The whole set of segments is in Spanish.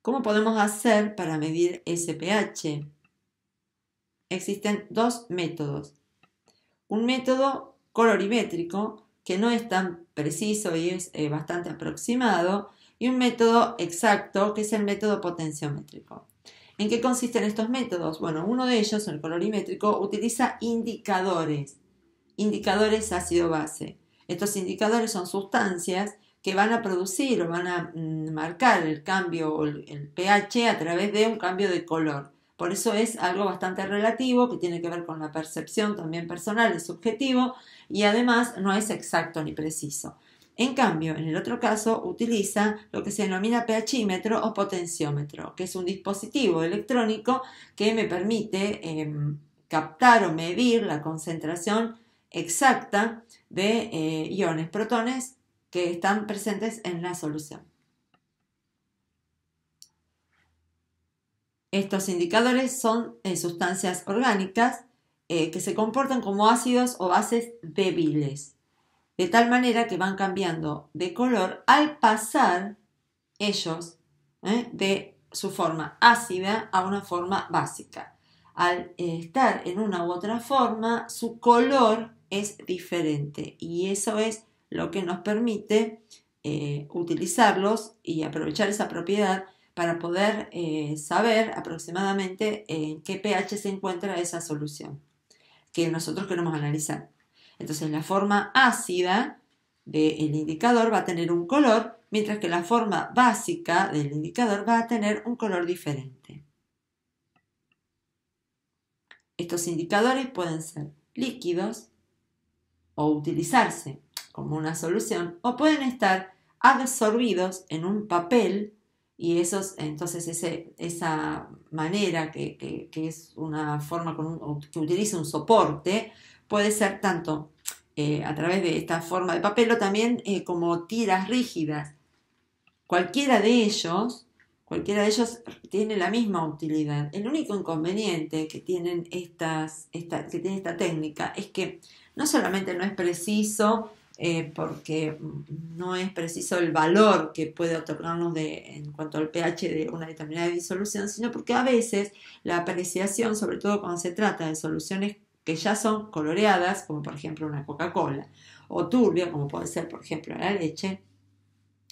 ¿Cómo podemos hacer para medir ese pH? Existen dos métodos. Un método colorimétrico, que no es tan preciso y es bastante aproximado, y un método exacto, que es el método potenciómetrico. ¿En qué consisten estos métodos? Bueno, uno de ellos, el colorimétrico, utiliza indicadores ácido-base. Estos indicadores son sustancias que van a producir o van a marcar el cambio o el pH a través de un cambio de color. Por eso es algo bastante relativo, que tiene que ver con la percepción también personal, es subjetivo y además no es exacto ni preciso. En cambio, en el otro caso utiliza lo que se denomina pHímetro o potenciómetro, que es un dispositivo electrónico que me permite captar o medir la concentración exacta de iones, protones que están presentes en la solución. Estos indicadores son sustancias orgánicas que se comportan como ácidos o bases débiles, de tal manera que van cambiando de color al pasar ellos de su forma ácida a una forma básica. Al estar en una u otra forma, su color es diferente y eso es lo que nos permite utilizarlos y aprovechar esa propiedad para poder saber aproximadamente en qué pH se encuentra esa solución que nosotros queremos analizar. Entonces la forma ácida del indicador va a tener un color, mientras que la forma básica del indicador va a tener un color diferente. Estos indicadores pueden ser líquidos o utilizarse como una solución o pueden estar absorbidos en un papel y entonces esa manera que es una forma que utiliza un soporte puede ser tanto a través de esta forma de papel o también como tiras rígidas. Cualquiera de ellos tiene la misma utilidad. El único inconveniente que tiene esta técnica es que no solamente no es preciso porque no es preciso el valor que puede otorgarnos en cuanto al pH de una determinada disolución, sino porque a veces la apreciación, sobre todo cuando se trata de soluciones que ya son coloreadas, como por ejemplo una Coca-Cola, o turbia, como puede ser por ejemplo la leche,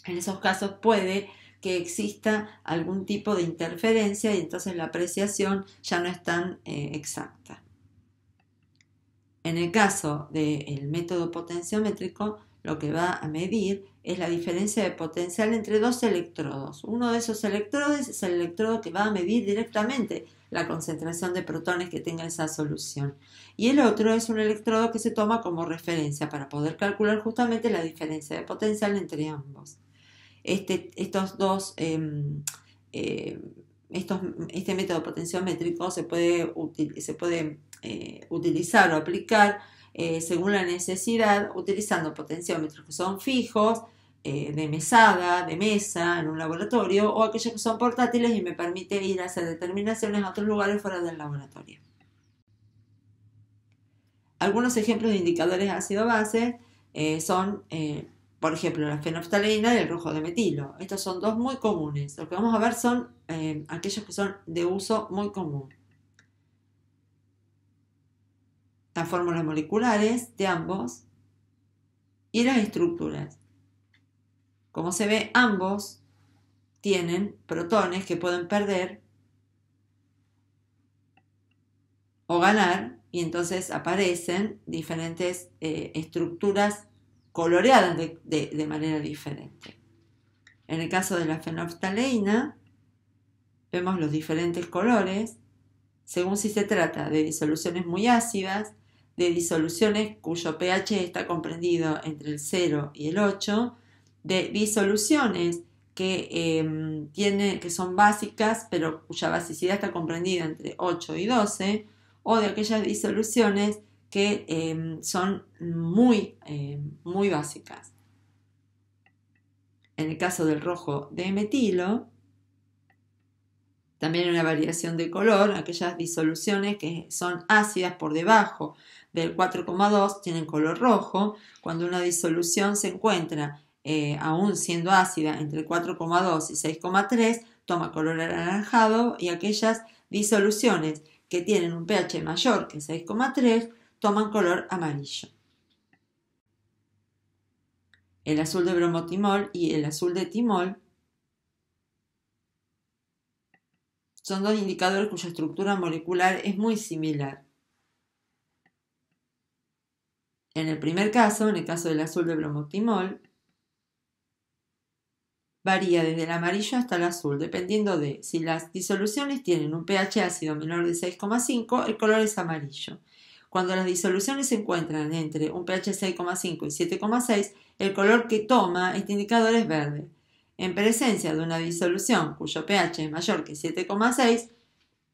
en esos casos puede que exista algún tipo de interferencia y entonces la apreciación ya no es tan exacta. En el caso del método potenciómetrico, lo que va a medir es la diferencia de potencial entre dos electrodos. Uno de esos electrodos es el electrodo que va a medir directamente la concentración de protones que tenga esa solución. Y el otro es un electrodo que se toma como referencia para poder calcular justamente la diferencia de potencial entre ambos. Este método potenciómetrico se puede utilizar o aplicar según la necesidad, utilizando potenciómetros que son fijos, de mesada, de mesa, en un laboratorio, o aquellos que son portátiles y me permite ir a hacer determinaciones a otros lugares fuera del laboratorio. Algunos ejemplos de indicadores ácido-base son, por ejemplo, la fenolftaleína y el rojo de metilo. Estos son dos muy comunes. Lo que vamos a ver son aquellos que son de uso muy común. Las fórmulas moleculares de ambos y las estructuras. Como se ve, ambos tienen protones que pueden perder o ganar y entonces aparecen diferentes estructuras coloreadas de manera diferente. En el caso de la fenolftaleína vemos los diferentes colores según si se trata de disoluciones muy ácidas, de disoluciones cuyo pH está comprendido entre el 0 y el 8, de disoluciones que son básicas pero cuya basicidad está comprendida entre 8 y 12, o de aquellas disoluciones que son muy básicas. En el caso del rojo de metilo, también hay una variación de color. Aquellas disoluciones que son ácidas por debajo del 4,2 tienen color rojo. Cuando una disolución se encuentra aún siendo ácida entre 4,2 y 6,3 toma color anaranjado y aquellas disoluciones que tienen un pH mayor que 6,3 toman color amarillo. El azul de bromotimol y el azul de timol son dos indicadores cuya estructura molecular es muy similar. En el primer caso, en el caso del azul de bromotimol, varía desde el amarillo hasta el azul, dependiendo de si las disoluciones tienen un pH ácido menor de 6,5, el color es amarillo. Cuando las disoluciones se encuentran entre un pH 6,5 y 7,6, el color que toma este indicador es verde. En presencia de una disolución cuyo pH es mayor que 7,6,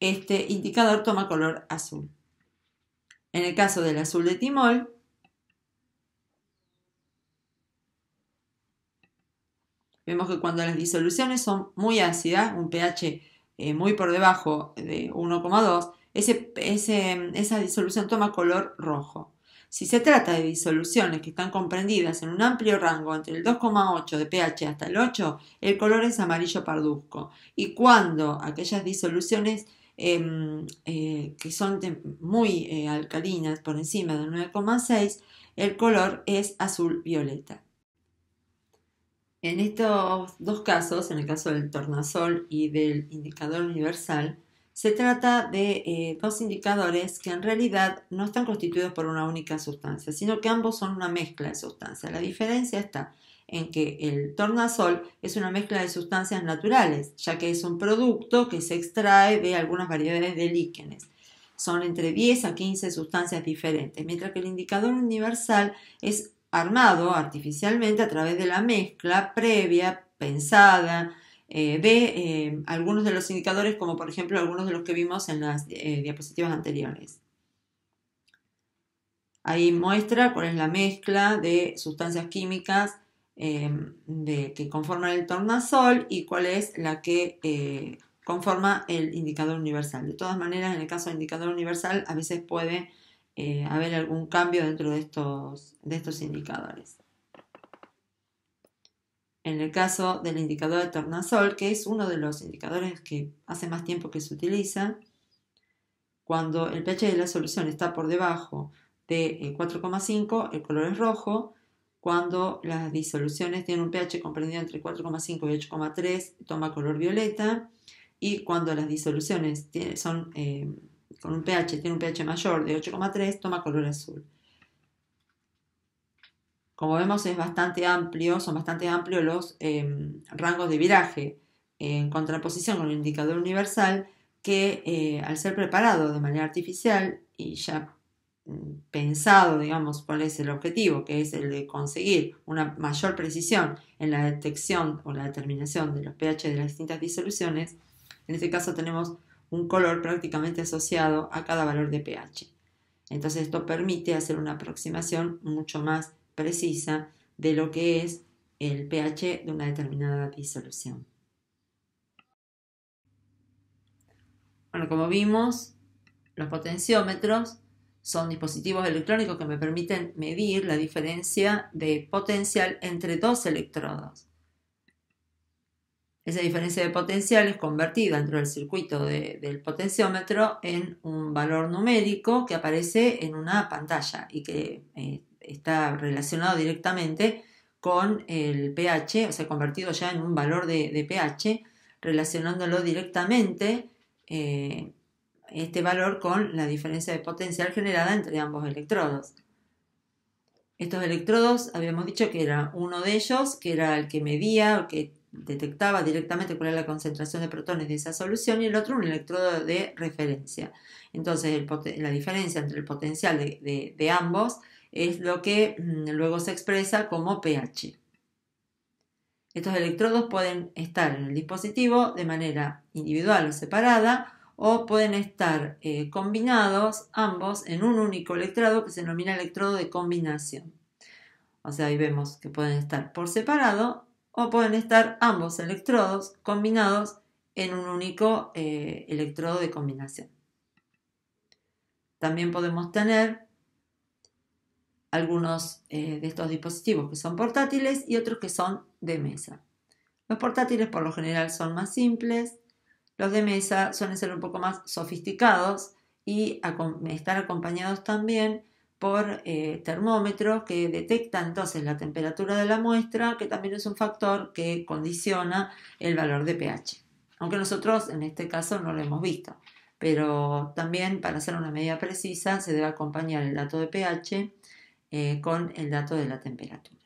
este indicador toma color azul. En el caso del azul de timol, vemos que cuando las disoluciones son muy ácidas, un pH muy por debajo de 1,2, esa disolución toma color rojo. Si se trata de disoluciones que están comprendidas en un amplio rango entre el 2,8 de pH hasta el 8, el color es amarillo parduzco. Y cuando aquellas disoluciones que son muy alcalinas, por encima del 9,6, el color es azul violeta. En estos dos casos, en el caso del tornasol y del indicador universal, se trata de dos indicadores que en realidad no están constituidos por una única sustancia, sino que ambos son una mezcla de sustancias. La diferencia está en que el tornasol es una mezcla de sustancias naturales, ya que es un producto que se extrae de algunas variedades de líquenes. Son entre 10 a 15 sustancias diferentes, mientras que el indicador universal es armado artificialmente a través de la mezcla previa, pensada, de algunos de los indicadores, como por ejemplo algunos de los que vimos en las diapositivas anteriores. Ahí muestra cuál es la mezcla de sustancias químicas que conforman el tornasol y cuál es la que conforma el indicador universal. De todas maneras, en el caso del indicador universal, a veces puede haber algún cambio dentro de estos indicadores. En el caso del indicador de tornasol, que es uno de los indicadores que hace más tiempo que se utiliza, cuando el pH de la solución está por debajo de 4,5, el color es rojo. Cuando las disoluciones tienen un pH comprendido entre 4,5 y 8,3, toma color violeta. Y cuando las disoluciones son con un pH, tiene un pH mayor de 8,3, toma color azul. Como vemos son bastante amplios los rangos de viraje, en contraposición con el indicador universal que al ser preparado de manera artificial y ya pensado, digamos, cuál es el objetivo, que es el de conseguir una mayor precisión en la detección o la determinación de los pH de las distintas disoluciones, en este caso tenemos un color prácticamente asociado a cada valor de pH. Entonces esto permite hacer una aproximación mucho más precisa de lo que es el pH de una determinada disolución. Bueno, como vimos, los potenciómetros son dispositivos electrónicos que me permiten medir la diferencia de potencial entre dos electrodos. Esa diferencia de potencial es convertida dentro del circuito del potenciómetro en un valor numérico que aparece en una pantalla y que está relacionado directamente con el pH, o sea, convertido ya en un valor de pH, relacionándolo directamente este valor con la diferencia de potencial generada entre ambos electrodos. Estos electrodos habíamos dicho que era uno de ellos, que era el que medía o que detectaba directamente cuál era la concentración de protones de esa solución, y el otro un electrodo de referencia. Entonces la diferencia entre el potencial de ambos es lo que luego se expresa como pH. Estos electrodos pueden estar en el dispositivo de manera individual o separada, o pueden estar combinados ambos en un único electrodo que se denomina electrodo de combinación. O sea, ahí vemos que pueden estar por separado o pueden estar ambos electrodos combinados en un único electrodo de combinación. También podemos tener algunos de estos dispositivos que son portátiles y otros que son de mesa. Los portátiles por lo general son más simples, los de mesa suelen ser un poco más sofisticados y estar acompañados también por termómetros que detectan entonces la temperatura de la muestra, que también es un factor que condiciona el valor de pH. Aunque nosotros en este caso no lo hemos visto, pero también para hacer una medida precisa se debe acompañar el dato de pH con el dato de la temperatura.